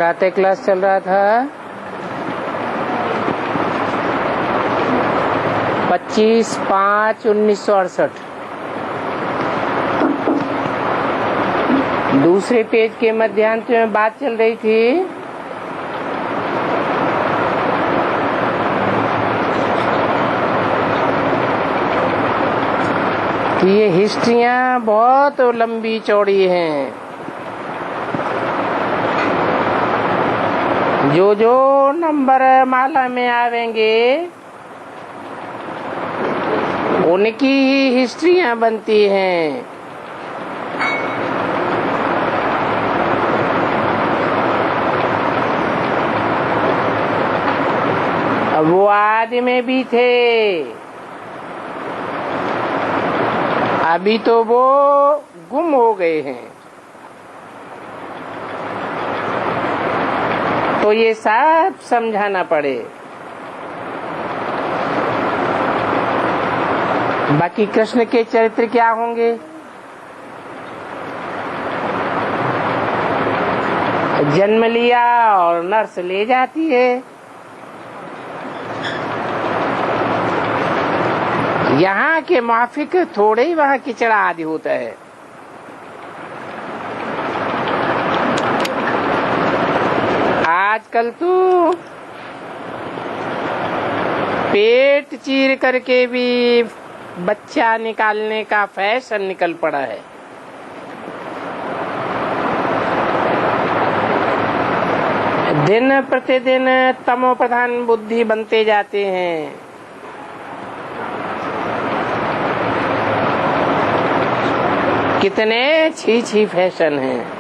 प्रातः क्लास चल रहा था 25/5/1968। दूसरे पेज के मध्यांत में बात चल रही थी कि ये हिस्ट्रियां बहुत लंबी चौड़ी हैं। जो जो नंबर माला में आवेंगे उनकी ही हिस्ट्रियां बनती हैं। अब वो आदि में भी थे, अभी तो वो गुम हो गए हैं। तो ये सब समझाना पड़े। बाकी कृष्ण के चरित्र क्या होंगे? जन्म लिया और नर्स ले जाती है। यहाँ के माफिक थोड़े ही वहाँ किचड़ा आदि होता है। आजकल तो पेट चीर करके भी बच्चा निकालने का फैशन निकल पड़ा है। दिन प्रतिदिन तमो प्रधान बुद्धि बनते जाते हैं। कितने छी फैशन हैं।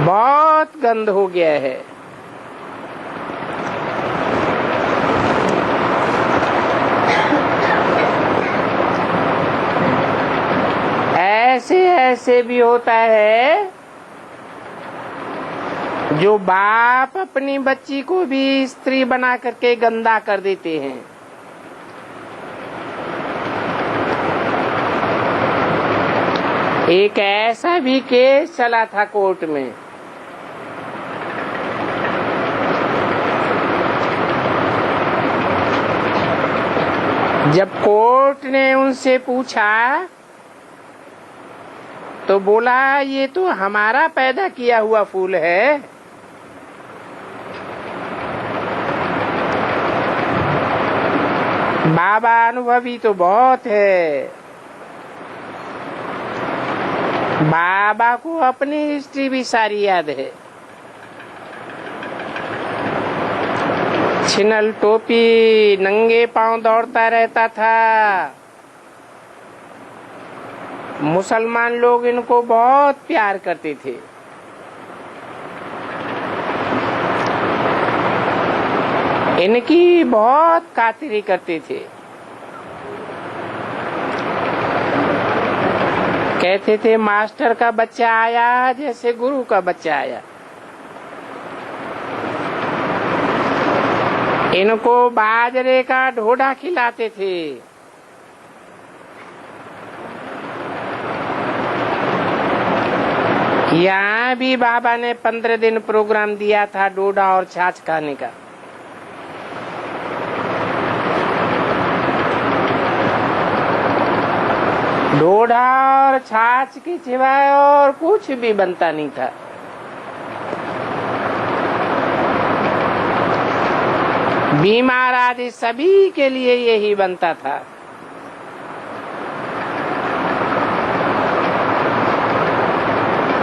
बहुत गंद हो गया है। ऐसे भी होता है जो बाप अपनी बच्ची को भी स्त्री बना करके गंदा कर देते हैं। एक ऐसा भी केस चला था कोर्ट में। जब कोर्ट ने उनसे पूछा तो बोला ये तो हमारा पैदा किया हुआ फूल है। बाबा अनुभवी तो बहुत है। बाबा को अपनी हिस्ट्री भी सारी याद है। छिनल टोपी नंगे पांव दौड़ता रहता था। मुसलमान लोग इनको बहुत प्यार करते थे। इनकी बहुत खातिरी करते थे। कहते थे मास्टर का बच्चा आया जैसे गुरु का बच्चा आया। इनको बाजरे का ढोढा खिलाते थे। यहाँ भी बाबा ने 15 दिन प्रोग्राम दिया था डोडा और छाछ खाने का। डोडा और छाछ के सिवाय और कुछ भी बनता नहीं था। बीमार आदि सभी के लिए यही बनता था।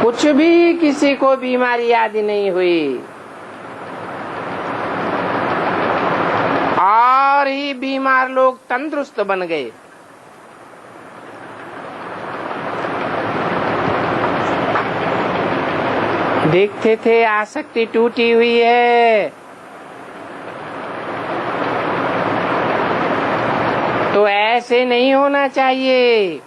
कुछ भी किसी को बीमारी आदि नहीं हुई। और ही बीमार लोग तंदुरुस्त बन गए। देखते थे आसक्ति टूटी हुई है तो ऐसे नहीं होना चाहिए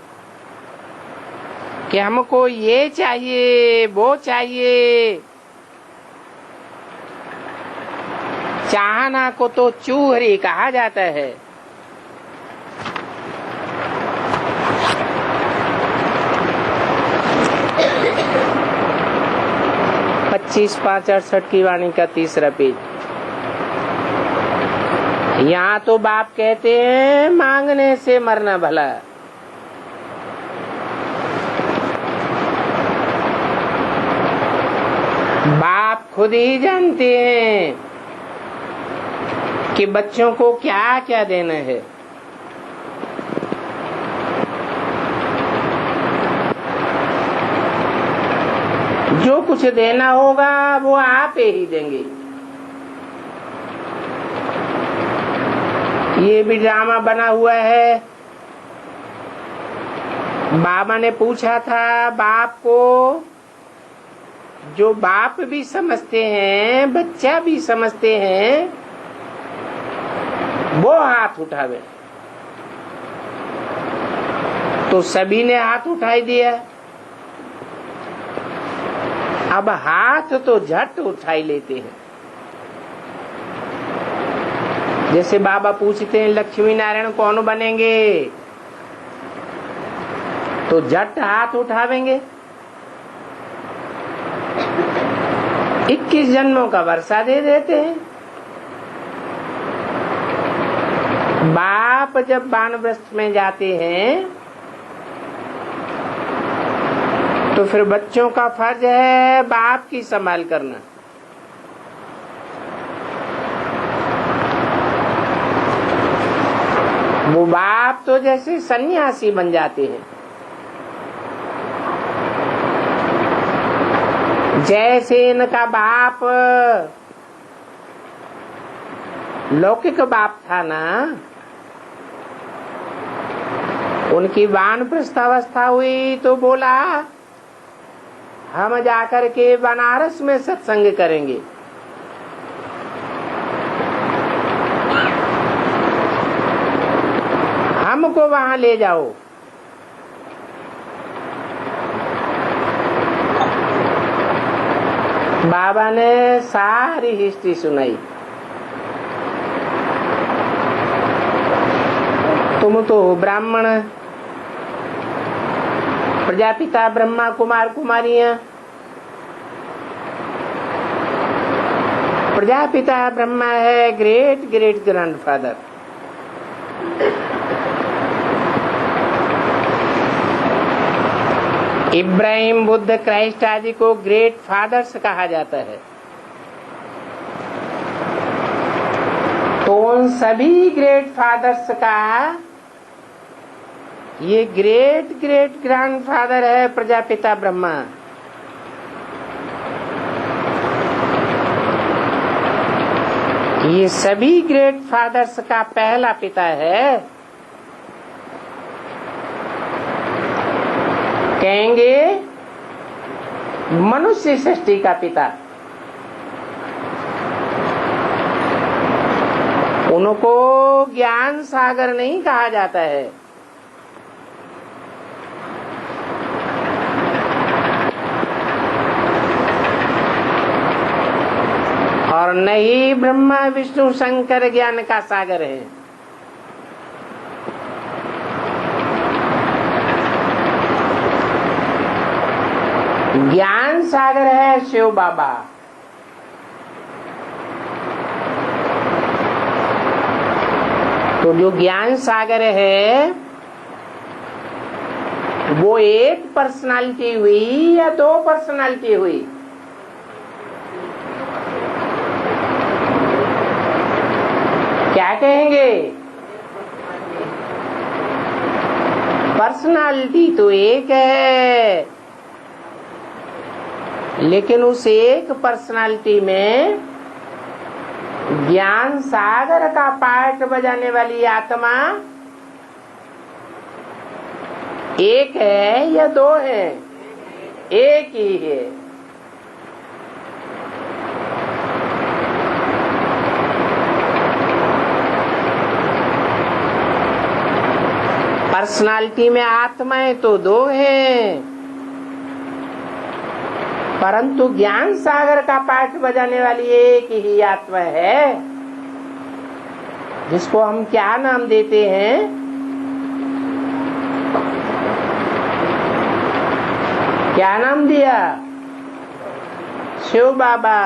कि हमको ये चाहिए वो चाहिए। चाहना को तो चूहरी कहा जाता है। 25/5/68 की वाणी का 3रा पेज। यहाँ तो बाप कहते हैं मांगने से मरना भला। बाप खुद ही जानते हैं कि बच्चों को क्या क्या देना है। जो कुछ देना होगा वो आप ही देंगे। ये भी ड्रामा बना हुआ है। बाबा ने पूछा था बाप को, जो बाप भी समझते हैं बच्चा भी समझते हैं, वो हाथ उठावे। तो सभी ने हाथ उठाई दिया। अब हाथ तो झट उठाई लेते हैं। जैसे बाबा पूछते हैं लक्ष्मी नारायण कौन बनेंगे, तो झट हाथ उठावेंगे। 21 जन्मों का वर्षा दे देते हैं। बाप जब वानप्रस्थ में जाते हैं तो फिर बच्चों का फर्ज है बाप की संभाल करना। वो बाप तो जैसे सन्यासी बन जाते हैं। जैसे इनका बाप लौकिक बाप था ना, उनकी वानप्रस्थ अवस्था हुई तो बोला हम जाकर के बनारस में सत्संग करेंगे। हमको वहां ले जाओ। बाबा ने सारी हिस्ट्री सुनाई। तुम तो ब्राह्मण, प्रजापिता ब्रह्मा कुमार कुमारियां, प्रजापिता ब्रह्मा है great great grandfather. Ibrahim Buddha Christ आदि को ग्रेट फादर्स कहा जाता है। तो उन सभी ग्रेट फादर्स का ये ग्रेट ग्रेट ग्रैंडफादर है प्रजापिता ब्रह्मा। ये सभी ग्रेट फादर्स का पहला पिता है। कहेंगे मनुष्य सृष्टि का पिता। उनको ज्ञान सागर नहीं कहा जाता है। और नहीं ब्रह्मा विष्णु शंकर ज्ञान का सागर है। ज्ञान सागर है शिव बाबा। तो जो ज्ञान सागर है वो एक पर्सनालिटी हुई या दो पर्सनालिटी हुई? क्या कहेंगे? पर्सनालिटी तो एक है, लेकिन उस एक पर्सनालिटी में ज्ञान सागर का पार्ट बजाने वाली आत्मा एक है या दो है? एक ही है। पर्सनालिटी में आत्माएं तो दो हैं, परंतु ज्ञान सागर का पाठ बजाने वाली एक ही आत्मा है, जिसको हम क्या नाम देते हैं? क्या नाम दिया? शिव बाबा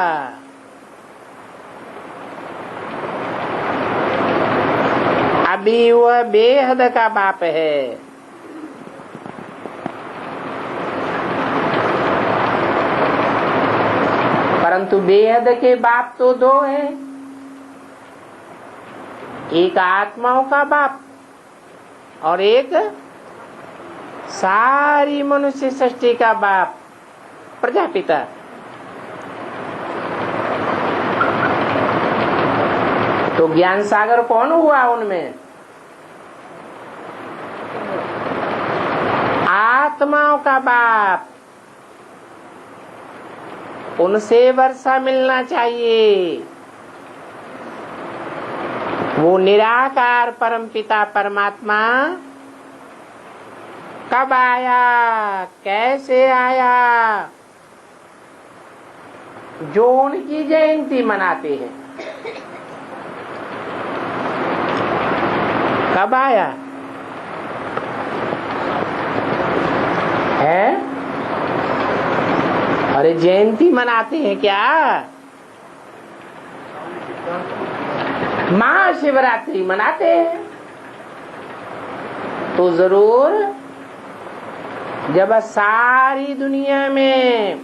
अभी वह बेहद का बाप है। परंतु बेहद के बाप तो दो हैं, एक आत्माओं का बाप और एक सारी मनुष्य सृष्टि का बाप प्रजापिता। तो ज्ञान सागर कौन हुआ उनमें? आत्माओं का बाप। उनसे वर्षा मिलना चाहिए। वो निराकार परमपिता परमात्मा कब आया, कैसे आया, जो उनकी जयंती मनाते हैं। कब आया है? अरे जयंती मनाते हैं क्या? महाशिवरात्रि मनाते हैं। तो जरूर जब सारी दुनिया में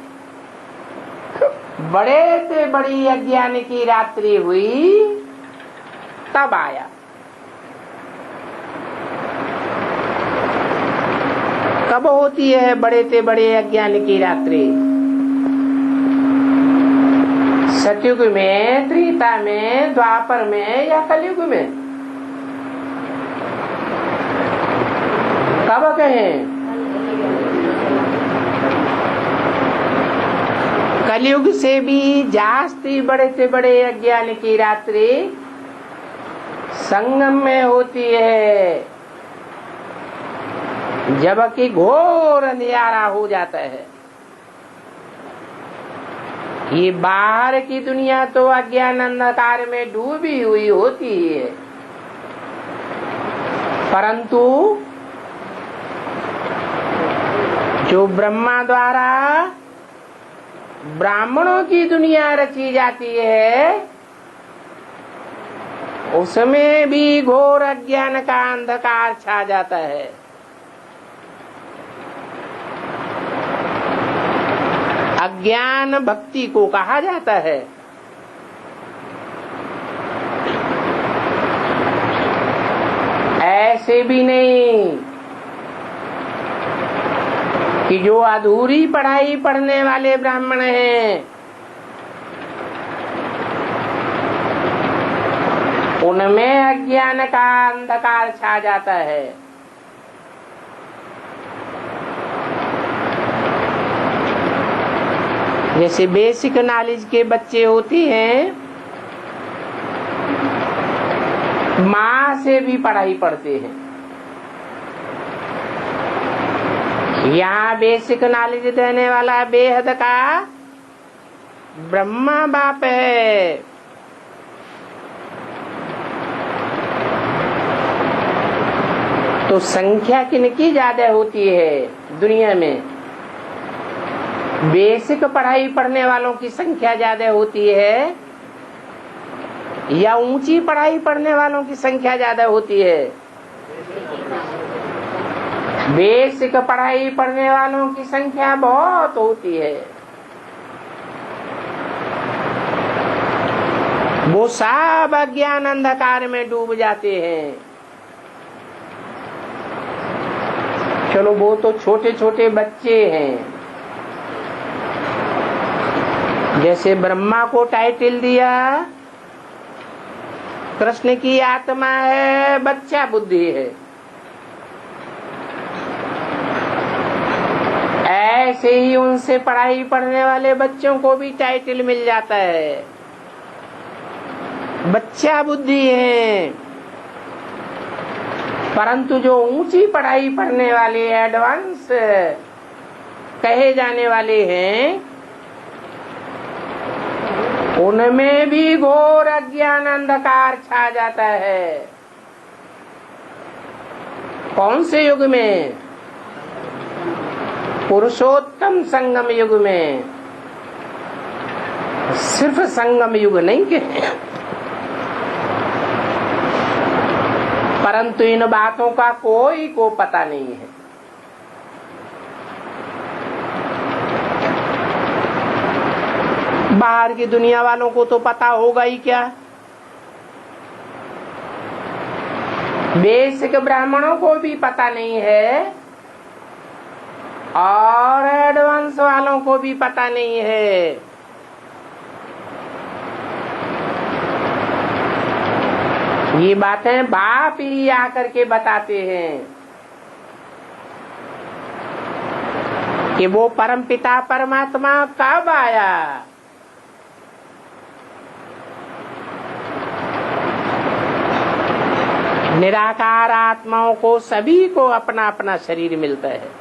बड़े से बड़ी अज्ञान की रात्रि हुई तब आया। कब होती है बड़े से बड़े अज्ञान की रात्रि? सतयुग में, त्रेता में, द्वापर में या कलयुग में? कब कहें? कलयुग से भी जास्ती बड़े से बड़े अज्ञान की रात्रि संगम में होती है, जबकि घोर अंधियारा हो जाता है। ये बाहर की दुनिया तो अज्ञान अंधकार में डूबी हुई होती है, परंतु जो ब्रह्मा द्वारा ब्राह्मणों की दुनिया रची जाती है, उसमें भी घोर अज्ञान का अंधकार छा जाता है। अज्ञान भक्ति को कहा जाता है। ऐसे भी नहीं कि जो अधूरी पढ़ाई पढ़ने वाले ब्राह्मण हैं, उनमें अज्ञान का अंधकार छा जाता है। जैसे बेसिक नॉलेज के बच्चे होते हैं, माँ से भी पढ़ाई पढ़ते हैं। यहाँ बेसिक नॉलेज देने वाला बेहद का ब्रह्मा बाप है। तो संख्या किनकी ज्यादा होती है दुनिया में? बेसिक पढ़ाई पढ़ने वालों की संख्या ज्यादा होती है या ऊंची पढ़ाई पढ़ने वालों की संख्या ज्यादा होती है? बेसिक पढ़ाई पढ़ने वालों की संख्या बहुत होती है। वो सब अज्ञान अंधकार में डूब जाते हैं। चलो वो तो छोटे छोटे बच्चे हैं। जैसे ब्रह्मा को टाइटल दिया कृष्ण की आत्मा है, बच्चा बुद्धि है, ऐसे ही उनसे पढ़ाई पढ़ने वाले बच्चों को भी टाइटल मिल जाता है, बच्चा बुद्धि है। परंतु जो ऊंची पढ़ाई पढ़ने वाले एडवांस कहे जाने वाले हैं, उनमें भी घोर अज्ञान अंधकार छा जाता है। कौन से युग में? पुरुषोत्तम संगम युग में। सिर्फ संगम युग नहीं के, परंतु इन बातों का कोई को पता नहीं है। बाहर की दुनिया वालों को तो पता होगा ही क्या, बेसिक ब्राह्मणों को भी पता नहीं है और एडवांस वालों को भी पता नहीं है। ये बातें बाप ही आकर के बताते हैं कि वो परमपिता परमात्मा कब आया। निराकार आत्माओं को सभी को अपना अपना शरीर मिलता है।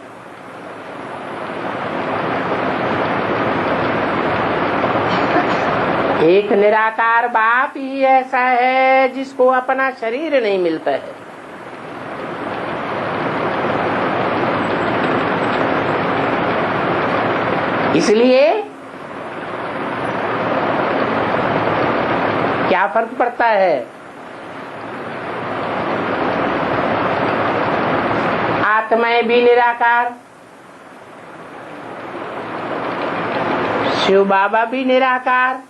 एक निराकार बाप ही ऐसा है जिसको अपना शरीर नहीं मिलता है। इसलिए क्या फर्क पड़ता है, आत्माएं भी निराकार, शिव बाबा भी निराकार,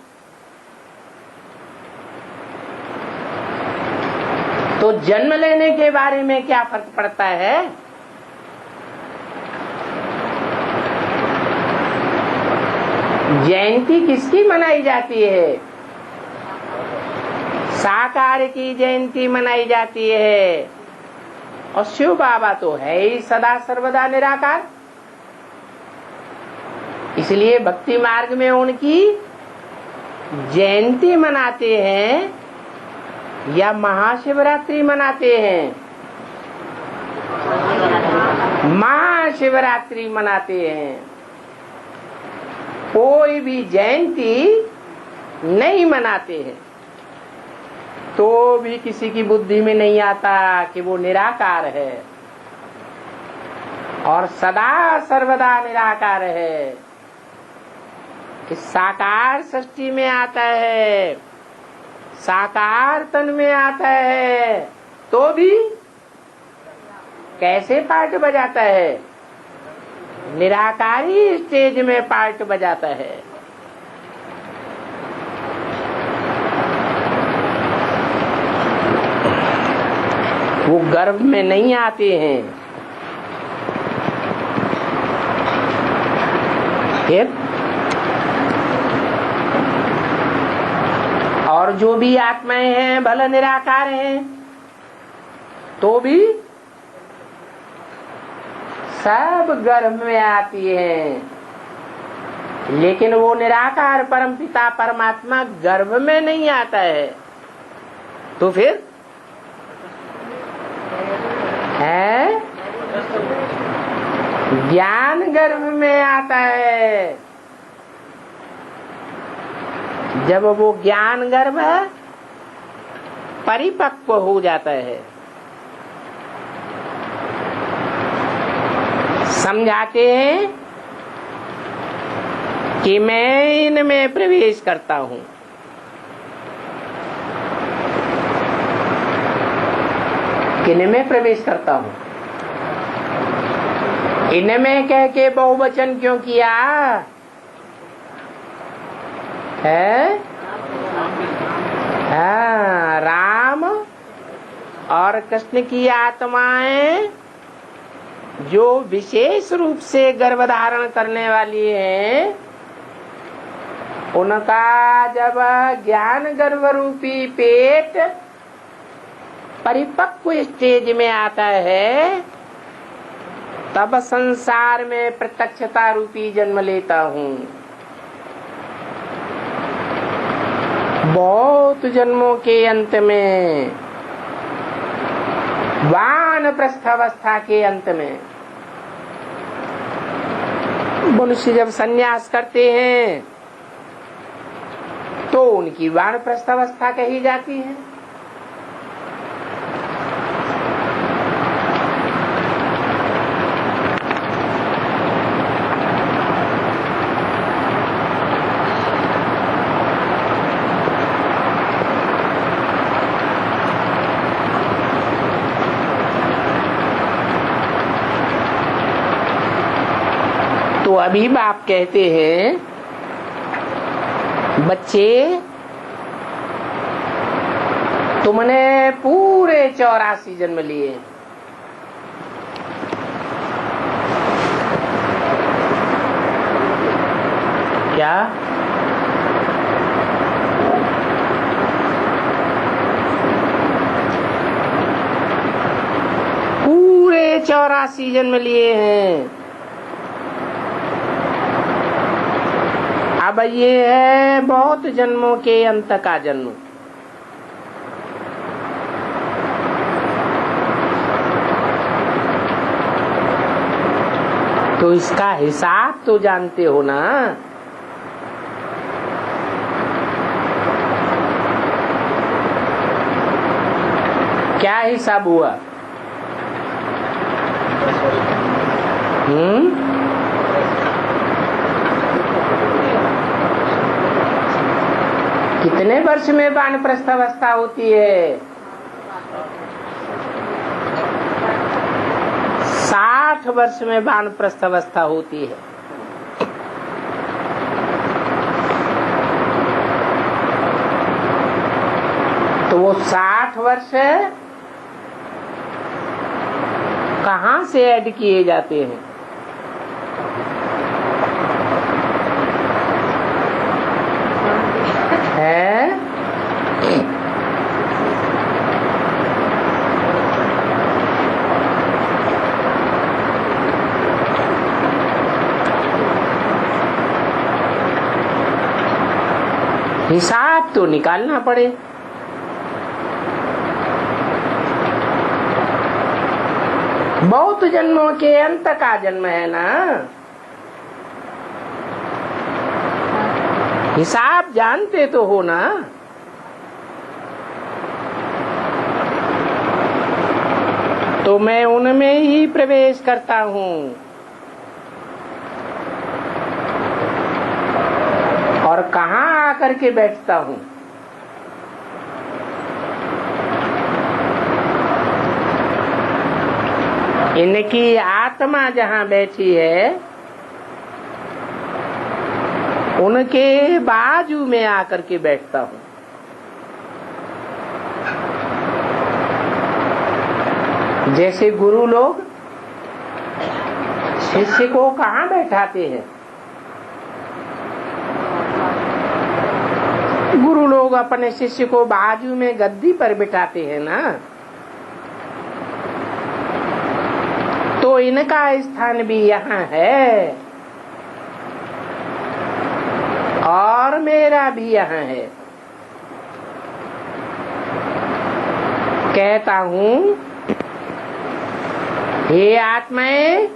तो जन्म लेने के बारे में क्या फर्क पड़ता है। जयंती किसकी मनाई जाती है, साकार की जयंती मनाई जाती है, और शिव बाबा तो है ही सदा सर्वदा निराकार। इसलिए भक्ति मार्ग में उनकी जयंती मनाते हैं या महाशिवरात्रि मनाते हैं, महाशिवरात्रि मनाते हैं। कोई भी जयंती नहीं मनाते हैं तो भी किसी की बुद्धि में नहीं आता कि वो निराकार है और सदा सर्वदा निराकार है। इस साकार सृष्टि में आता है, साकार तन में आता है, तो भी कैसे पार्ट बजाता है, निराकारी स्टेज में पार्ट बजाता है। वो गर्भ में नहीं आते हैं। फिर और जो भी आत्माएं हैं भले निराकार हैं तो भी सब गर्भ में आती हैं, लेकिन वो निराकार परमपिता परमात्मा गर्भ में नहीं आता है। तो फिर है ज्ञान गर्भ में आता है। जब वो ज्ञान गर्भ परिपक्व हो जाता है, समझाते हैं कि मैं इनमें प्रवेश करता हूँ। किनमें प्रवेश करता हूँ, इनमें कह के बहुवचन क्यों किया है। हाँ, राम और कृष्ण की आत्माएं जो विशेष रूप से गर्भ धारण करने वाली हैं, उनका जब ज्ञान गर्भ रूपी पेट परिपक्व स्टेज में आता है, तब संसार में प्रत्यक्षता रूपी जन्म लेता हूँ। बहुत जन्मों के अंत में, वानप्रस्थ अवस्था के अंत में, मनुष्य जब संन्यास करते हैं तो उनकी वानप्रस्थ अवस्था कही जाती है। तो अभी बाप कहते हैं, बच्चे तुमने पूरे 84 जन्म लिए। क्या? पूरे 84 जन्म लिए हैं। अब ये है बहुत जन्मों के अंत का जन्म। तो इसका हिसाब तो जानते हो ना। क्या हिसाब हुआ? कितने वर्ष में वानप्रस्थ अवस्था होती है? 60 वर्ष में वानप्रस्थ अवस्था होती है। तो वो 60 वर्ष कहाँ से ऐड किए जाते हैं? हिसाब तो निकालना पड़े। बहुत जन्मों के अंत का जन्म है ना। हिसाब जानते तो हो ना। तो मैं उनमें ही प्रवेश करता हूँ और कहाँ आकर के बैठता हूँ? इनकी आत्मा जहाँ बैठी है उनके बाजू में आकर के बैठता हूँ। जैसे गुरु लोग शिष्य को कहाँ बैठाते हैं? गुरु लोग अपने शिष्य को बाजू में गद्दी पर बिठाते हैं ना। तो इनका स्थान भी यहाँ है और मेरा भी यहाँ है। कहता हूँ, हे आत्माएं,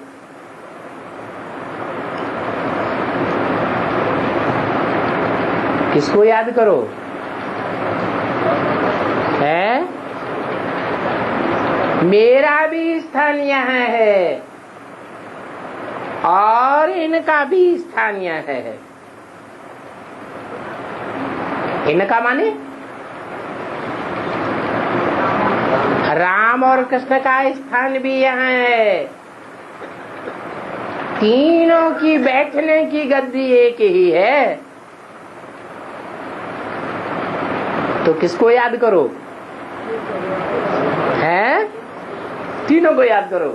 किसको याद करो? है मेरा भी स्थान यहाँ है और इनका भी स्थान यहाँ है। इनका माने राम और कृष्ण का स्थान भी यहाँ है। तीनों की बैठने की गद्दी एक ही है। तो किसको याद करो? है तीनों को याद करो।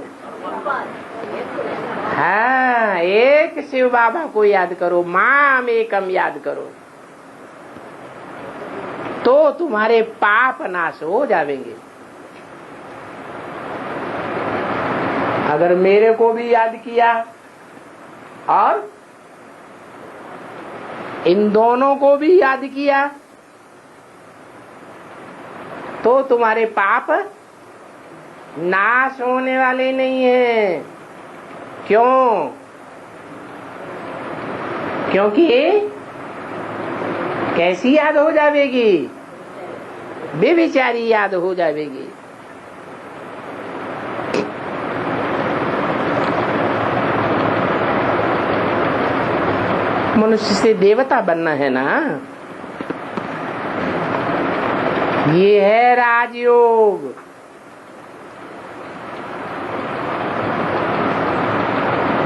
हाँ, एक शिव बाबा को याद करो, माम एकम याद करो, तो तुम्हारे पाप नाश हो जाएंगे। अगर मेरे को भी याद किया और इन दोनों को भी याद किया तो तुम्हारे पाप नाश होने वाले नहीं है। क्यों? क्योंकि कैसी याद हो जाएगी? बेविचारी याद हो जाएगी। मनुष्य से देवता बनना है ना। ये है राजयोग।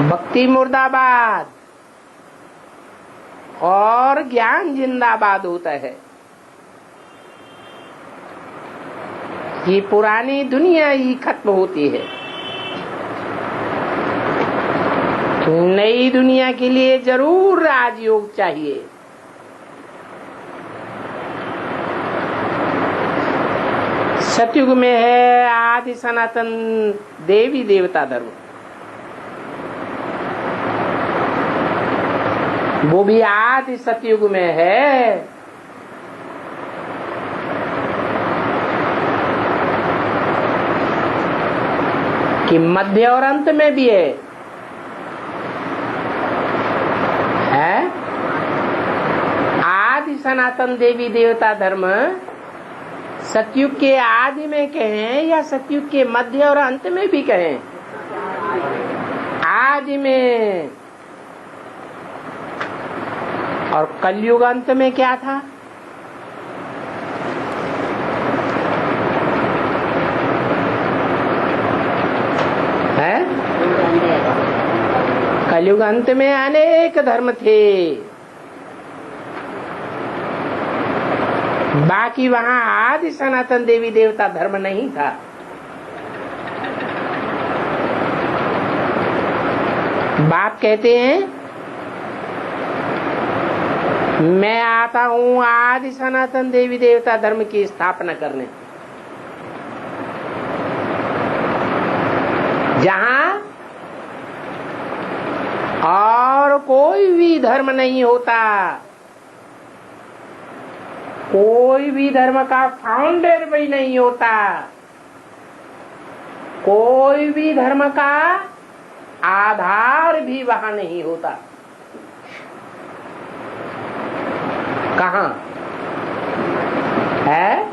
भक्त भक्ति मुर्दाबाद और ज्ञान जिंदाबाद होता है। ये पुरानी दुनिया ही खत्म होती है, नई दुनिया के लिए जरूर राजयोग चाहिए। सतयुग में है आदि सनातन देवी देवता धर्म, वो भी आदि सतयुग में है। कि मध्य और अंत में भी है? आदि सनातन देवी देवता धर्म सतयुग के आदि में कहें या सतयुग के मध्य और अंत में भी कहें? आदि में। और कलयुग अंत में क्या था? है कलयुग अंत में अनेक धर्म थे, बाकी वहां आदि सनातन देवी देवता धर्म नहीं था। बाप कहते हैं मैं आता हूं आदि सनातन देवी देवता धर्म की स्थापना करने, जहां और कोई भी धर्म नहीं होता, कोई भी धर्म का फाउंडर भी नहीं होता, कोई भी धर्म का आधार भी वहां नहीं होता। कहां है?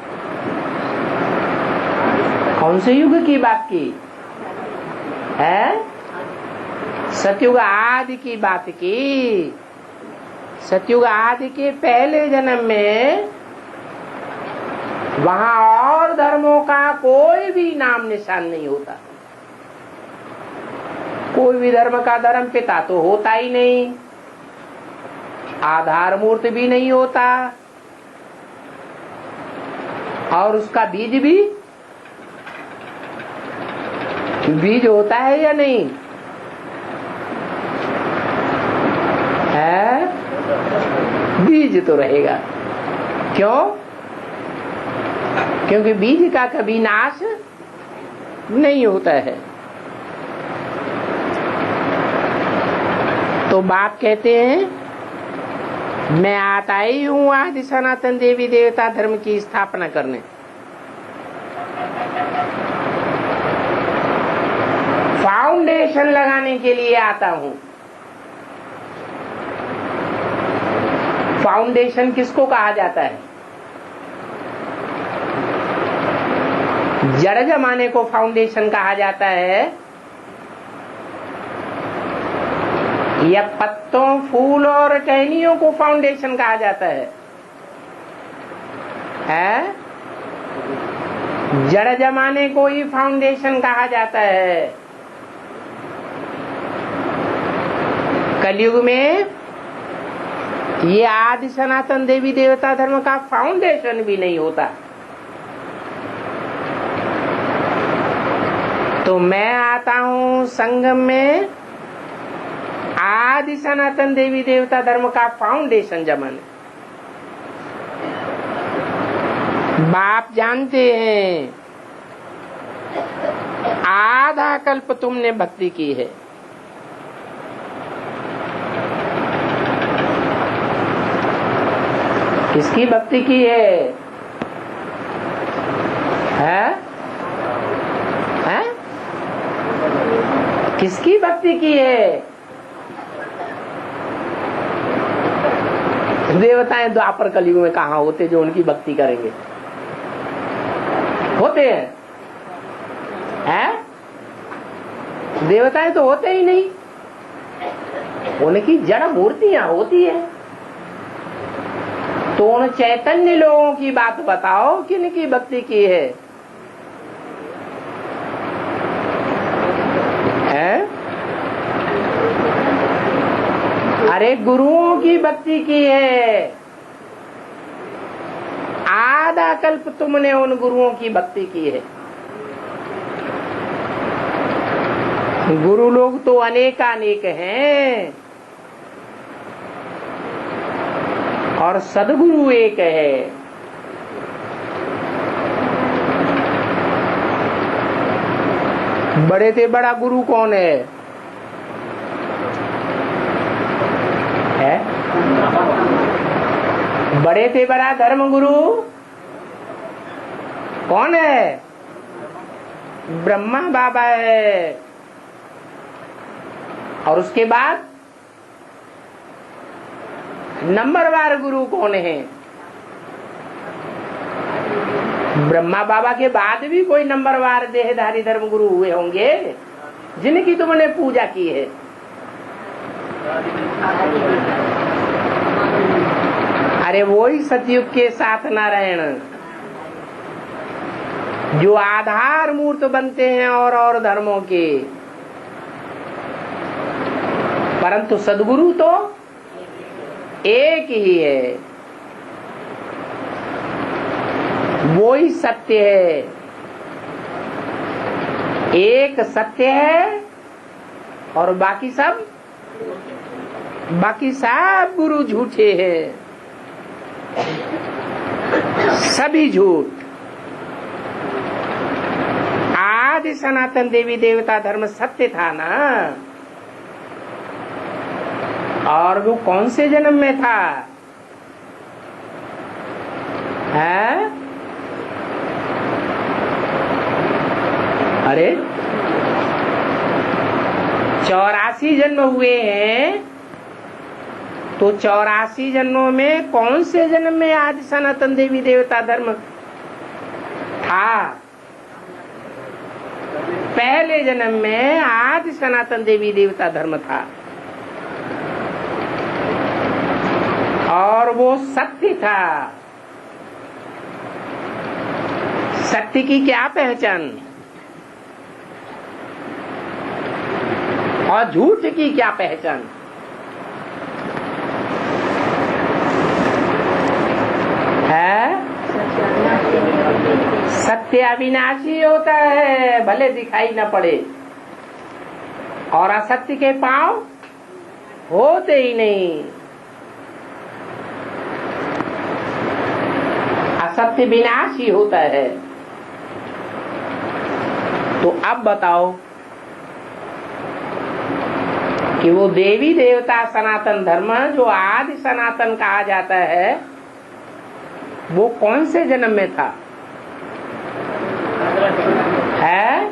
कौन से युग की बात की है? सतयुग आदि की बात की। सतयुग आदि के पहले जन्म में वहां और धर्मों का कोई भी नाम निशान नहीं होता, कोई भी धर्म का धर्म पिता तो होता ही नहीं, आधार मूर्त भी नहीं होता, और उसका बीज भी बीज होता है या नहीं है? बीज तो रहेगा। क्यों? क्योंकि बीज का कभी नाश नहीं होता है। तो बाप कहते हैं मैं आता ही हूं आदि सनातन देवी देवता धर्म की स्थापना करने। फाउंडेशन लगाने के लिए आता हूं। फाउंडेशन किसको कहा जाता है? जड़ जमाने को फाउंडेशन कहा जाता है, या पत्तों, फूल और टहनियों को फाउंडेशन कहा जाता है? जड़ जमाने को ही फाउंडेशन कहा जाता है। कलयुग में ये आदि सनातन देवी देवता धर्म का फाउंडेशन भी नहीं होता। तो मैं आता हूं संगम में आदि सनातन देवी देवता धर्म का फाउंडेशन जमाने। बाप जानते हैं आधा कल्प तुमने भक्ति की है, किसकी भक्ति की है? किसकी भक्ति की है? देवताएं द्वापर कलयुग में कहाँ होते जो उनकी भक्ति करेंगे? होते हैं? देवताएं तो होते ही नहीं, उनकी जड़ मूर्तियां होती है। तो उन चैतन्य लोगों की बात बताओ किनकी भक्ति की है? अरे गुरुओं की भक्ति की है, आधा कल्प तुमने उन गुरुओं की भक्ति की है। गुरु लोग तो अनेकानेक हैं और सदगुरु एक है। बड़े से बड़ा गुरु कौन है? बड़े से बड़ा धर्म गुरु कौन है? ब्रह्मा बाबा है। और उसके बाद नंबरवार गुरु कौन है? ब्रह्मा बाबा के बाद भी कोई नंबरवार देहधारी धर्म गुरु हुए होंगे जिनकी तुमने पूजा की है। अरे वही सतयुग के साथ नारायण जो आधार मूर्त बनते हैं और धर्मों के, परंतु सदगुरु तो एक ही है। वो ही सत्य है, एक सत्य है और बाकी सब गुरु झूठे हैं, सभी झूठ। आदि सनातन देवी देवता धर्म सत्य था ना, और वो कौन से जन्म में था? है? अरे 84 जन्म हुए हैं, तो 84 जन्मों में कौन से जन्म में आदि सनातन देवी देवता धर्म था? पहले जन्म में आदि सनातन देवी देवता धर्म था और वो सत्य था। सत्य की क्या पहचान और झूठ की क्या पहचान? है? सत्य अविनाशी होता है, भले दिखाई न पड़े, और असत्य के पांव होते ही नहीं। असत्य विनाशी होता है। तो अब बताओ कि वो देवी देवता सनातन धर्म जो आदि सनातन कहा जाता है, वो कौन से जन्म में था? है?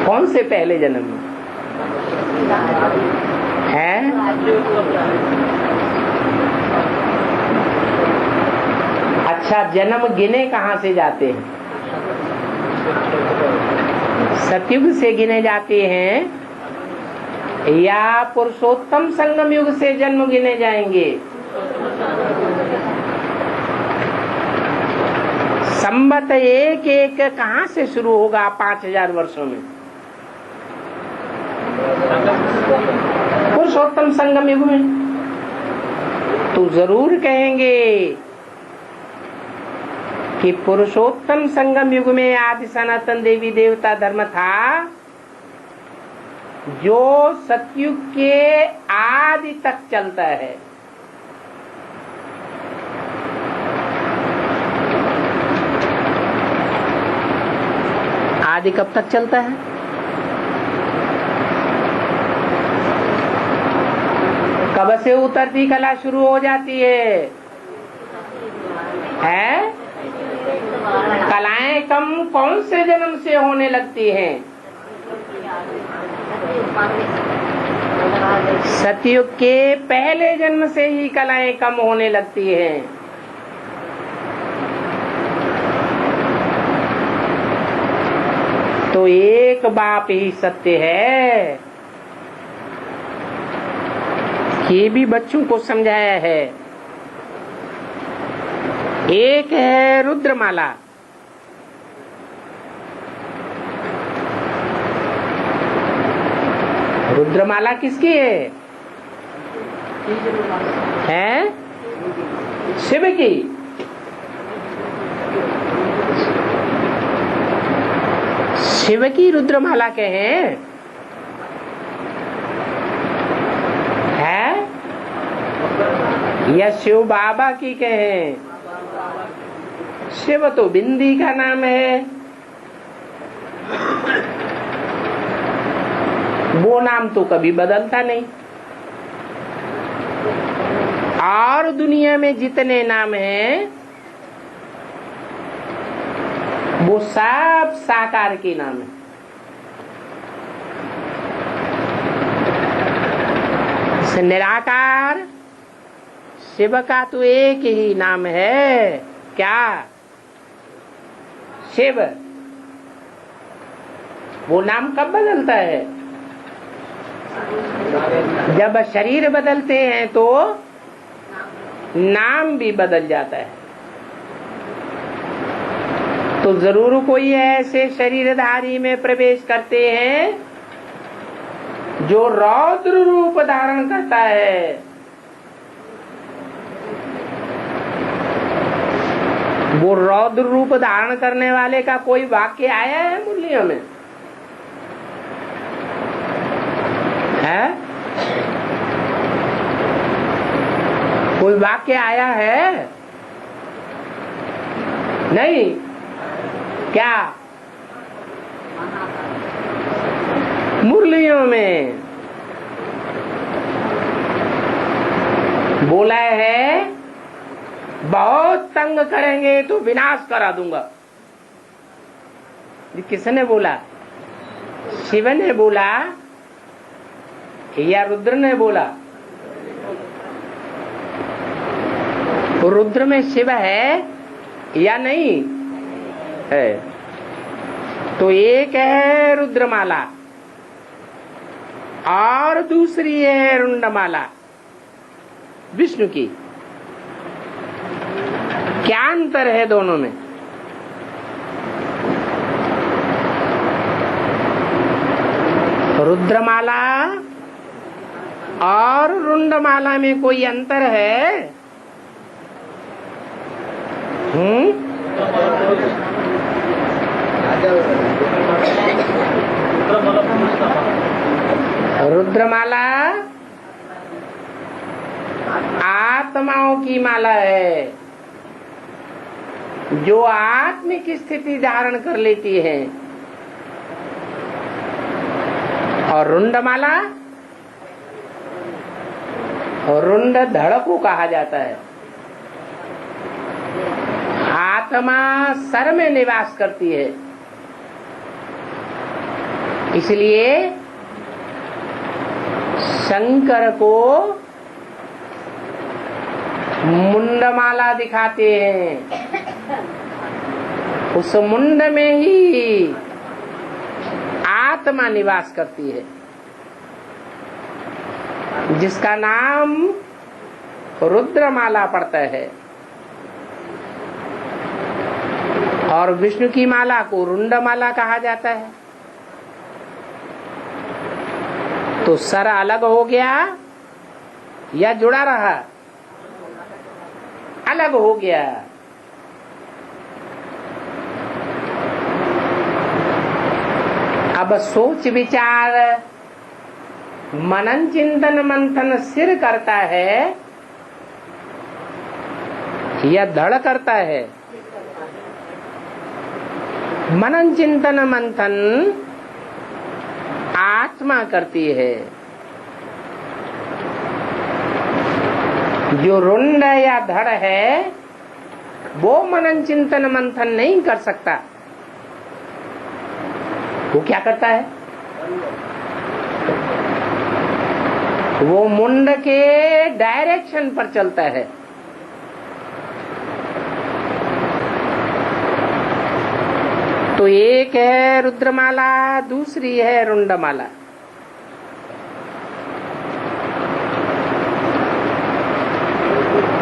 कौन से पहले जन्म में? है? अच्छा, जन्म गिने कहाँ से जाते हैं? सतयुग से गिने जाते हैं या पुरुषोत्तम संगम युग से जन्म गिने जाएंगे? संवत एक एक कहाँ से शुरू होगा 5000 वर्षों में? पुरुषोत्तम संगम युग में। तो जरूर कहेंगे कि पुरुषोत्तम संगम युग में आदि सनातन देवी देवता धर्म था जो सतयुग के आदि तक चलता है। आदि कब तक चलता है? कब से उतरती कला शुरू हो जाती है? है? कलाएं कम कौन से जन्म से होने लगती हैं? सतयुग के पहले जन्म से ही कलाएं कम होने लगती हैं। तो एक बाप ही सत्य है, ये भी बच्चों को समझाया है। एक है रुद्रमाला, रुद्रमाला किसकी है? है शिव की। शिव की रुद्रमाला कहें है या शिव बाबा की कहें? शिव तो बिंदी का नाम है, वो नाम तो कभी बदलता नहीं। और दुनिया में जितने नाम हैं वो सब साकार के नाम है। निराकार शिव का तो एक ही नाम है, क्या? शिव। वो नाम कब बदलता है? जब शरीर बदलते हैं तो नाम भी बदल जाता है। तो जरूर कोई ऐसे शरीरधारी में प्रवेश करते हैं जो रौद्र रूप धारण करता है। वो रौद्र रूप धारण करने वाले का कोई वाक्य आया है मुरलियों में? है? कोई वाक्य आया है? नहीं। क्या? मुरलियों में बोला है बहुत तंग करेंगे तो विनाश करा दूंगा। ये किसने बोला? शिव ने बोला या रुद्र ने बोला? रुद्र में शिव है या नहीं है? तो एक है रुद्रमाला और दूसरी है रुंडमाला विष्णु की। क्या अंतर है दोनों में? रुद्रमाला और रुंडमाला में कोई अंतर है? रुद्रमाला आत्माओं की माला है जो आत्मिक स्थिति धारण कर लेती है, और रुंडमाला रुंड धड़ को कहा जाता है। आत्मा सर में निवास करती है, इसलिए शंकर को मुंडमाला दिखाते हैं। उस मुंड में ही आत्मा निवास करती है, जिसका नाम रुद्रमाला पड़ता है। और विष्णु की माला को रुंडमाला कहा जाता है। तो सर अलग हो गया या जुड़ा रहा? अलग हो गया। अब सोच विचार मनन चिंतन मंथन सिर करता है या धड़ करता है? मनन चिंतन मंथन आत्मा करती है। जो रुंड या धड़ है वो मनन चिंतन मंथन नहीं कर सकता। वो क्या करता है? वो मुंड के डायरेक्शन पर चलता है। तो एक है रुद्रमाला, दूसरी है रुंडमाला।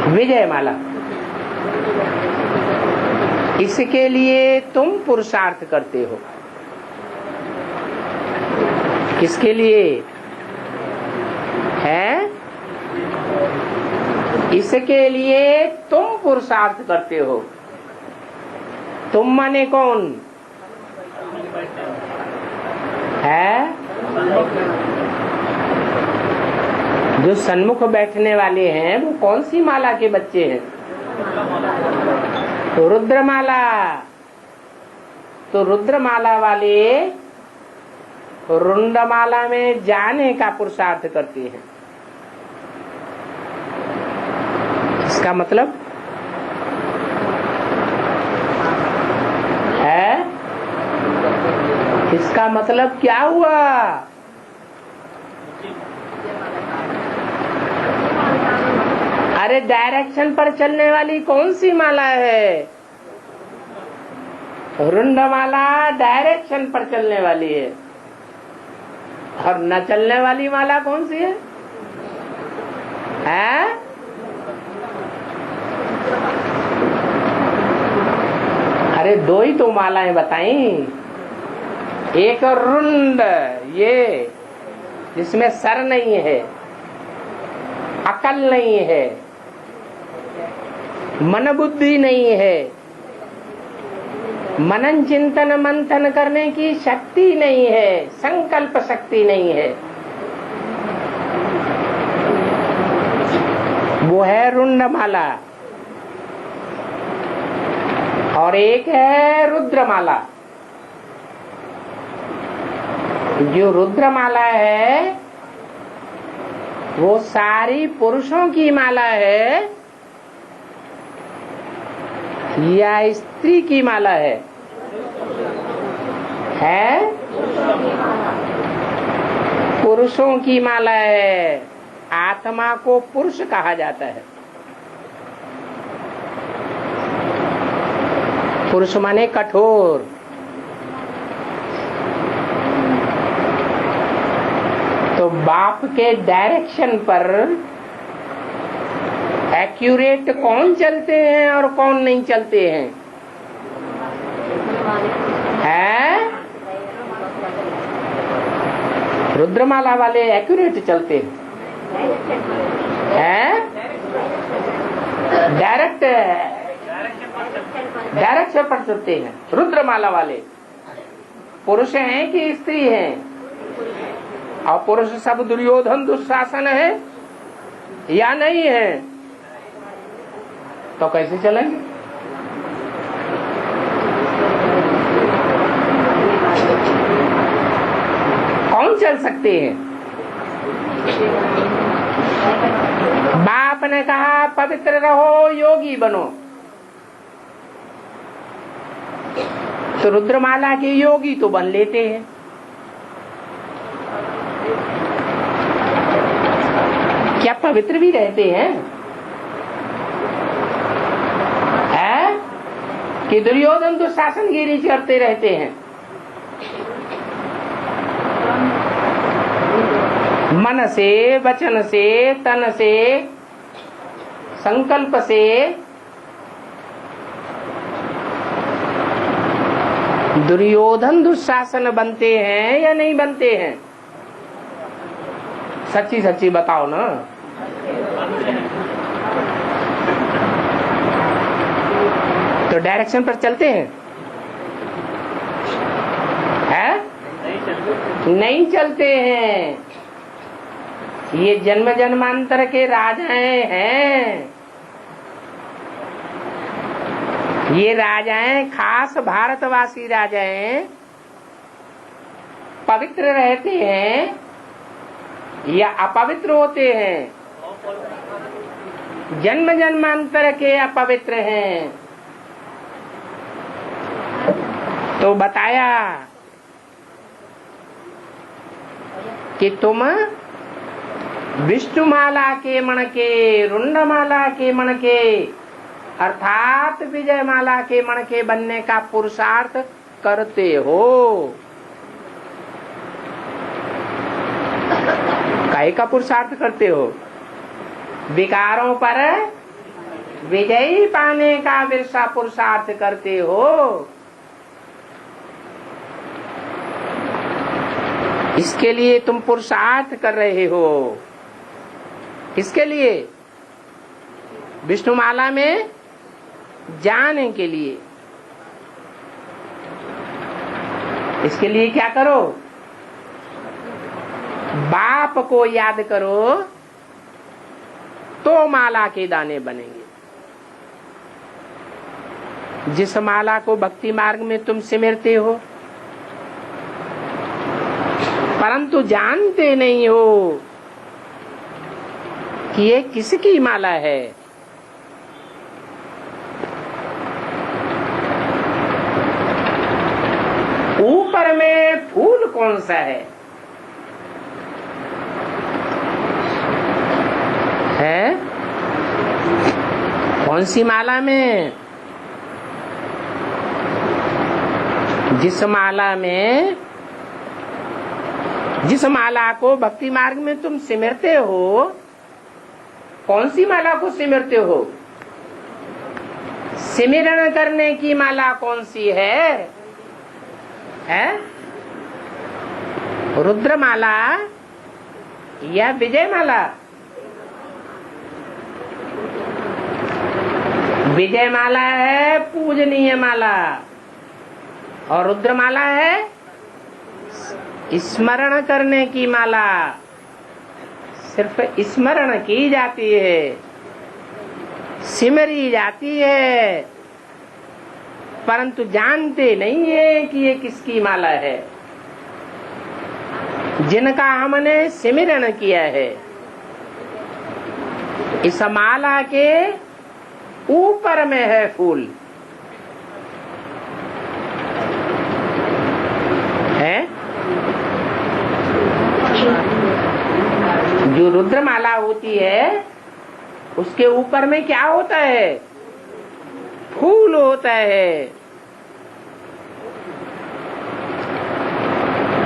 विजयमाला। इसके लिए तुम पुरुषार्थ करते हो। किसके लिए है? इसके लिए तुम पुरुषार्थ करते हो। तुम माने कौन है? जो सन्मुख बैठने वाले हैं वो कौन सी माला के बच्चे हैं? तो रुद्रमाला। तो रुद्रमाला वाले रुंडमाला में जाने का पुरुषार्थ करते हैं। इसका मतलब है, इसका मतलब क्या हुआ? अरे डायरेक्शन पर चलने वाली कौन सी माला है? रुंडमाला डायरेक्शन पर चलने वाली है। और न चलने वाली माला कौन सी है? अरे दो ही तो मालाएं बताई। एक रुंड, ये जिसमें सर नहीं है, अकल नहीं है, मन बुद्धि नहीं है, मनन चिंतन मंथन करने की शक्ति नहीं है, संकल्प शक्ति नहीं है, वो है रुंडमाला। और एक है रुद्रमाला। जो रुद्रमाला है वो सारी पुरुषों की माला है या स्त्री की माला है? पुरुषों की माला है। आत्मा को पुरुष कहा जाता है। पुरुष माने कठोर। तो बाप के डायरेक्शन पर एक्यूरेट कौन चलते हैं और कौन नहीं चलते हैं? रुद्रमाला वाले एक्यूरेट चलते हैं, डायरेक्ट पर चलते हैं। रुद्रमाला वाले पुरुष हैं कि स्त्री हैं? और पुरुष सब दुर्योधन दुशासन है या नहीं है? तो कैसे चलेंगे? कौन चल सकते हैं? बाप ने कहा पवित्र रहो, योगी बनो। तो रुद्रमाला के योगी तो बन लेते हैं। क्या पवित्र भी रहते हैं? कि दुर्योधन दुशासन गिरी करते रहते हैं? मन से, वचन से, तन से, संकल्प से दुर्योधन दुशासन बनते हैं या नहीं बनते हैं? सच्ची सच्ची बताओ ना। तो डायरेक्शन पर चलते हैं? नहीं चलते हैं। ये जन्म जन्मांतर के राजाएं हैं। ये राजाएं खास भारतवासी राजाएं पवित्र रहते हैं या अपवित्र होते हैं? जन्म जन्मांतर के अपवित्र हैं। तो बताया कि तुम विष्णुमाला के मण के, रुंडमाला के मण के, अर्थात विजयमाला के मण के बनने का पुरुषार्थ करते हो। काहे का पुरुषार्थ करते हो? विकारों पर विजयी पाने का विरसा पुरुषार्थ करते हो। इसके लिए तुम पुरुषार्थ कर रहे हो। इसके लिए विष्णुमाला में जाने के लिए। इसके लिए क्या करो? बाप को याद करो तो माला के दाने बनेंगे। जिस माला को भक्ति मार्ग में तुम सिमरते हो, परंतु जानते नहीं हो कि ये किसकी माला है। ऊपर में फूल कौन सा है? कौन सी माला में? जिस माला को भक्ति मार्ग में तुम सिमरते हो, कौन सी माला को सिमरते हो? सिमरन करने की माला कौन सी है? रुद्रमाला या विजय माला? विजय माला है पूजनीय माला, और रुद्रमाला है स्मरण करने की माला। सिर्फ स्मरण की जाती है, सिमरी जाती है, परंतु जानते नहीं है कि ये किसकी माला है। जिनका हमने सिमरन किया है, इस माला के ऊपर में है फूल है। जो रुद्रमाला होती है उसके ऊपर में क्या होता है? फूल होता है।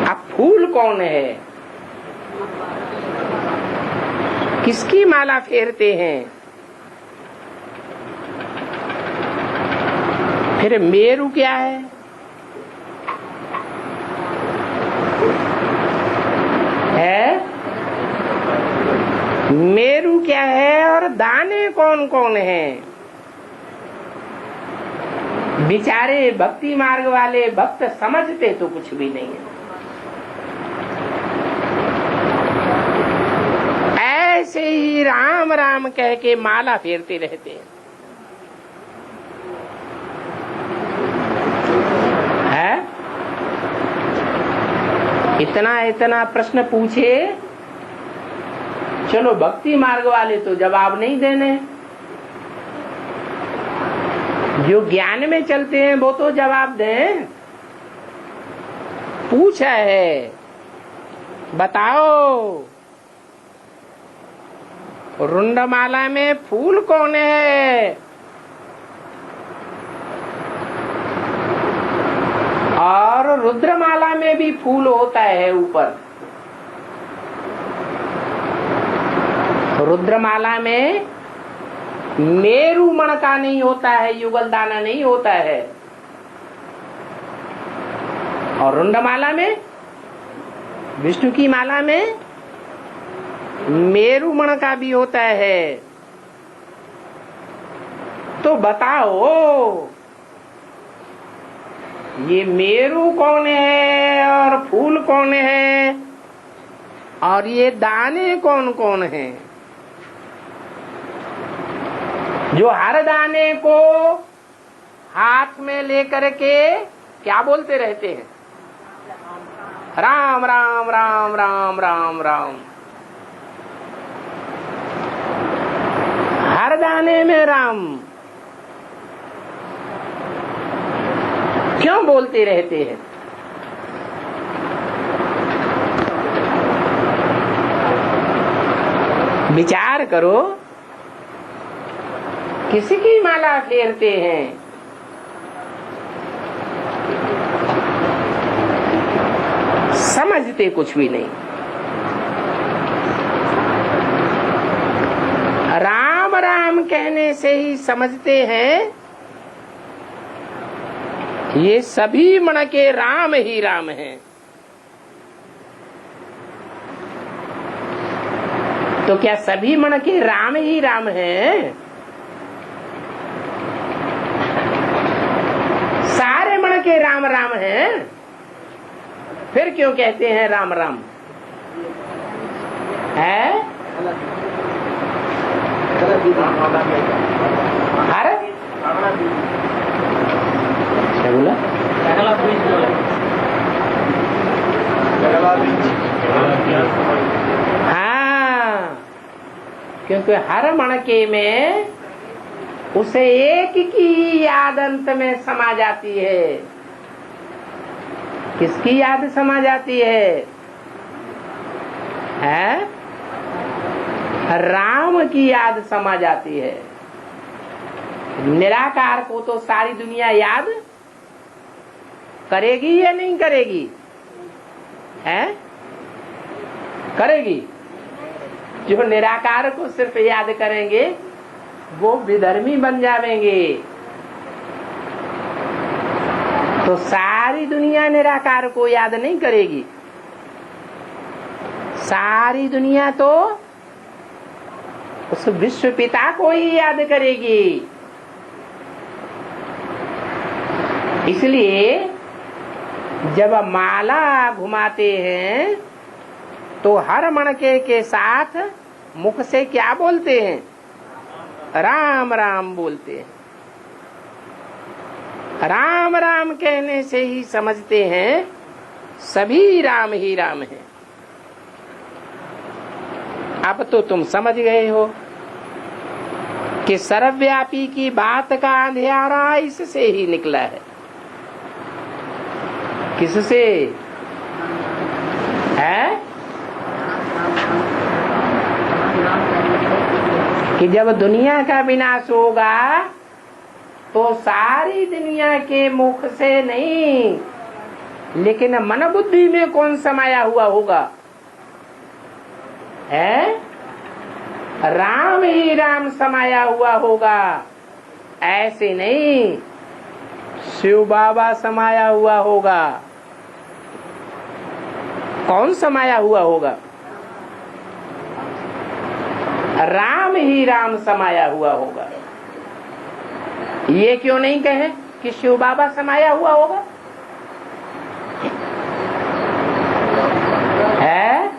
अब फूल कौन है? किसकी माला फेरते हैं? फिर मेरू क्या है? मेरू क्या है और दाने कौन कौन हैं? बेचारे भक्ति मार्ग वाले भक्त समझते तो कुछ भी नहीं है। ऐसे ही राम राम कह के माला फेरते रहते हैं। इतना प्रश्न पूछे, चलो भक्ति मार्ग वाले तो जवाब नहीं देने, जो ज्ञान में चलते हैं वो तो जवाब दें। पूछा है, बताओ रुंडमाला में फूल कौन है? और रुद्रमाला में भी फूल होता है ऊपर। रुद्रमाला में मेरू मणका नहीं होता है, युगल दाना नहीं होता है। और रुंडमाला में, विष्णु की माला में मेरू मणका भी होता है। तो बताओ ये मेरू कौन है और फूल कौन है और ये दाने कौन कौन हैं? जो हर दाने को हाथ में लेकर के क्या बोलते रहते हैं? राम राम राम राम राम राम। हर दाने में राम क्यों बोलते रहते हैं? विचार करो, किसकी माला फेरते हैं? समझते कुछ भी नहीं। राम राम कहने से ही समझते हैं ये सभी मन के राम ही राम हैं। तो क्या सभी मन के राम ही राम हैं? के राम राम हैं, फिर क्यों कहते हैं राम राम है? हर क्या बोला? हाँ, क्योंकि हर मणके में उसे एक की याद अंत में समा जाती है। किसकी याद समा जाती है? राम की याद समा जाती है। निराकार को तो सारी दुनिया याद करेगी या नहीं करेगी? करेगी। जो निराकार को सिर्फ याद करेंगे वो विधर्मी बन जाएंगे। तो सारी दुनिया निराकार को याद नहीं करेगी। सारी दुनिया तो उस विश्व पिता को ही याद करेगी। इसलिए जब माला घुमाते हैं तो हर मणके के साथ मुख से क्या बोलते हैं? राम राम बोलते हैं। राम राम कहने से ही समझते हैं सभी राम ही राम हैं। अब तो तुम समझ गए हो कि सर्वव्यापी की बात का अंधियारा इससे ही निकला है। किससे है? कि जब दुनिया का विनाश होगा तो सारी दुनिया के मुख से नहीं, लेकिन मन बुद्धि में कौन समाया हुआ होगा? राम ही राम समाया हुआ होगा। ऐसे नहीं, शिव बाबा समाया हुआ होगा। कौन समाया हुआ होगा? राम ही राम समाया हुआ होगा। ये क्यों नहीं कहे कि शिव बाबा समाया हुआ होगा? है?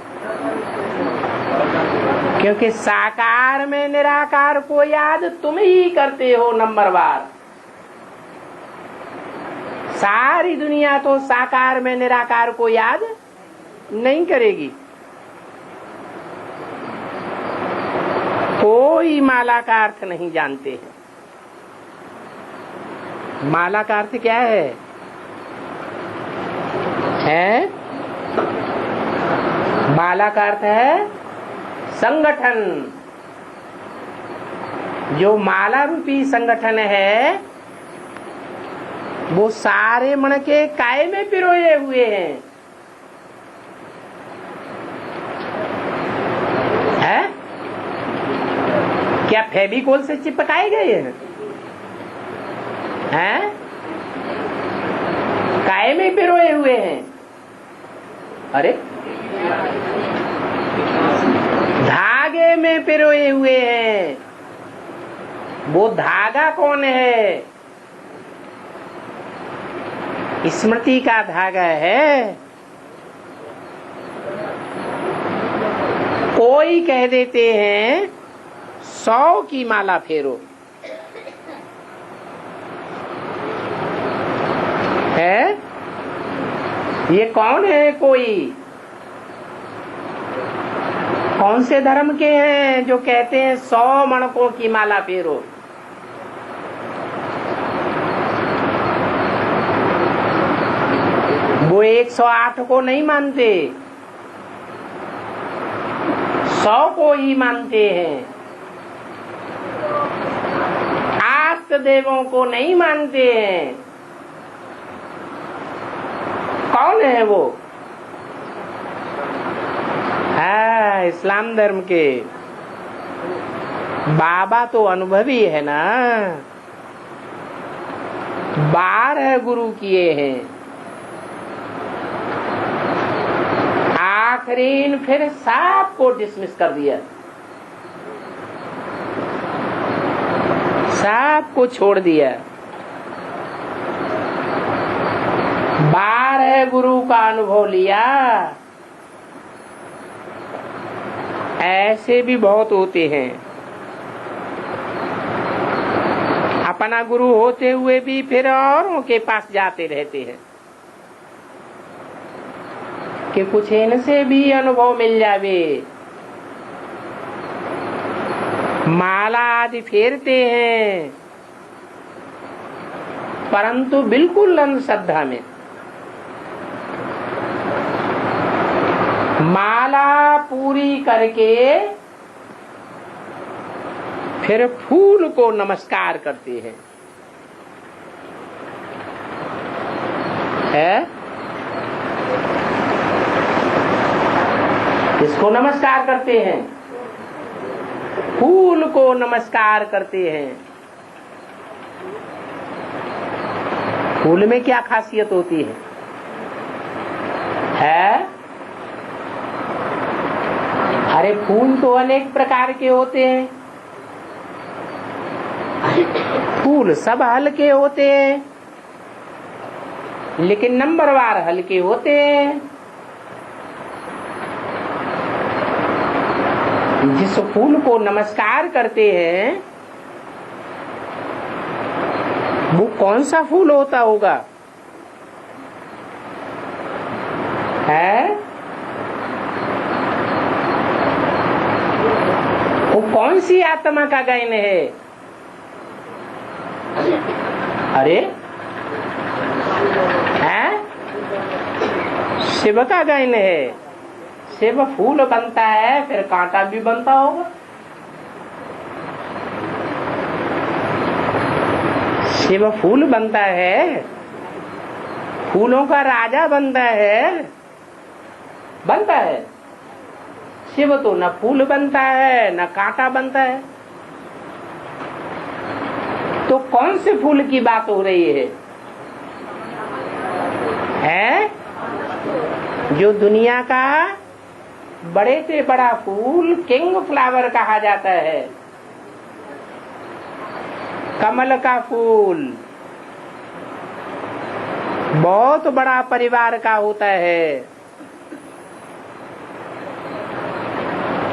क्योंकि साकार में निराकार को याद तुम ही करते हो नंबरवार। सारी दुनिया तो साकार में निराकार को याद नहीं करेगी। कोई माला का अर्थ नहीं जानते हैं। माला का अर्थ क्या है? माला का अर्थ है संगठन। जो माला रूपी संगठन है वो सारे मन के काय में पिरोए हुए हैं। क्या फेविकोल से चिपकाए गए हैं? काय में पिरोए हुए हैं। अरे धागे में पिरोए हुए हैं। वो धागा कौन है? स्मृति का धागा है। कोई कह देते हैं 100 की माला फेरो है। ये कौन है? कोई कौन से धर्म के हैं जो कहते हैं 100 मणकों की माला फेरो? वो 108 को नहीं मानते, 100 को ही मानते हैं। आस्त देवों को नहीं मानते हैं। कौन है वो? है इस्लाम धर्म के बाबा तो अनुभवी है ना। 12 गुरु किए हैं। आखिरीन फिर सब को डिसमिस कर दिया, सब को छोड़ दिया। है गुरु का अनुभव लिया। ऐसे भी बहुत होते हैं, अपना गुरु होते हुए भी फिर औरों के पास जाते रहते हैं कि कुछ इनसे भी अनुभव मिल जावे। माला आदि फेरते हैं, परंतु बिल्कुल अंधश्रद्धा में। माला पूरी करके फिर फूल को नमस्कार करते हैं, है? किसको नमस्कार करते हैं? फूल को नमस्कार करते हैं। फूल में क्या खासियत होती है? अरे फूल तो अनेक प्रकार के होते हैं, फूल सब हल्के होते हैं, लेकिन नंबरवार हल्के होते हैं। जिस फूल को नमस्कार करते हैं वो कौन सा फूल होता होगा? है वो कौन सी आत्मा का गायन है? अरे है शिव का गायन है। शिव फूल बनता है, फिर कांटा भी बनता होगा। शिव फूल बनता है, फूलों का राजा बनता है, बनता है। शिव तो न फूल बनता है न कांटा बनता है। तो कौन से फूल की बात हो रही है? जो दुनिया का बड़े से बड़ा फूल किंग फ्लावर कहा जाता है, कमल का फूल बहुत बड़ा परिवार का होता है।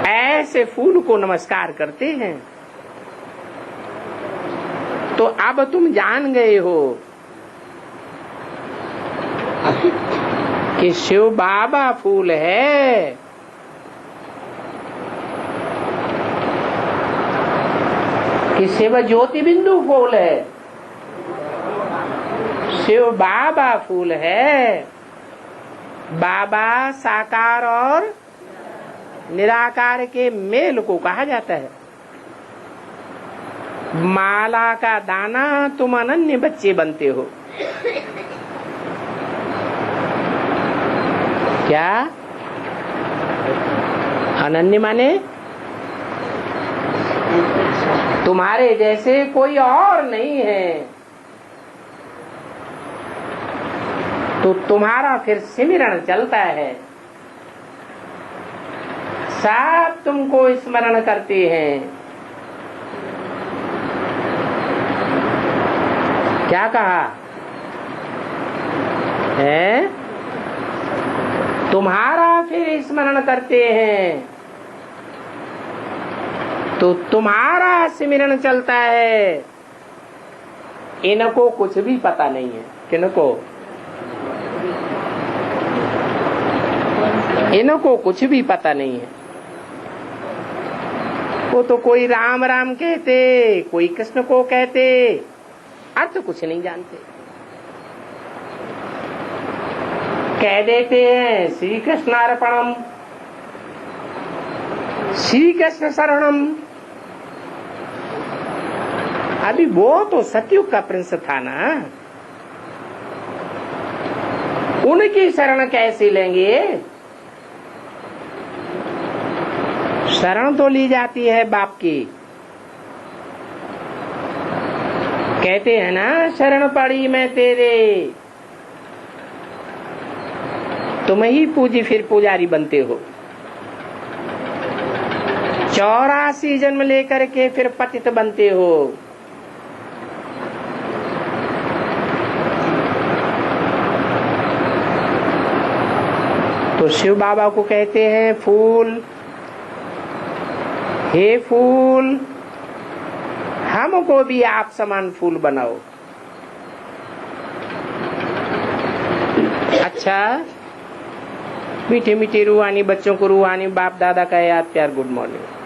ऐसे फूल को नमस्कार करते हैं। तो अब तुम जान गए हो कि शिव बाबा फूल है, कि शिव ज्योति बिंदु फूल है। शिव बाबा फूल है। बाबा साकार और निराकार के मेल को कहा जाता है। माला का दाना तुम अनन्य बच्चे बनते हो। क्या अनन्य माने? तुम्हारे जैसे कोई और नहीं है। तो तुम्हारा फिर सिमरन चलता है, सब तुमको स्मरण करते हैं। क्या कहा है? तुम्हारा फिर स्मरण करते हैं, तो तुम्हारा सिमरन चलता है। इनको कुछ भी पता नहीं है। किनको? इनको कुछ भी पता नहीं है। वो तो कोई राम राम कहते, कोई कृष्ण को कहते, अर्थ कुछ नहीं जानते। कह देते हैं श्री कृष्ण अर्पणम, श्री कृष्ण शरणम। अभी वो तो सतयुग का प्रिंस था ना, उनकी शरण कैसे लेंगे? शरण तो ली जाती है बाप की। कहते हैं ना, शरण पड़ी मैं तेरे, तुम ही पूजी फिर पुजारी बनते हो। 84 जन्म लेकर के फिर पतित बनते हो। तो शिव बाबा को कहते हैं फूल, हे फूल हमको भी आप समान फूल बनाओ। अच्छा, मीठे मीठे रूहानी बच्चों को रूहानी बाप दादा का याद प्यार गुड मॉर्निंग।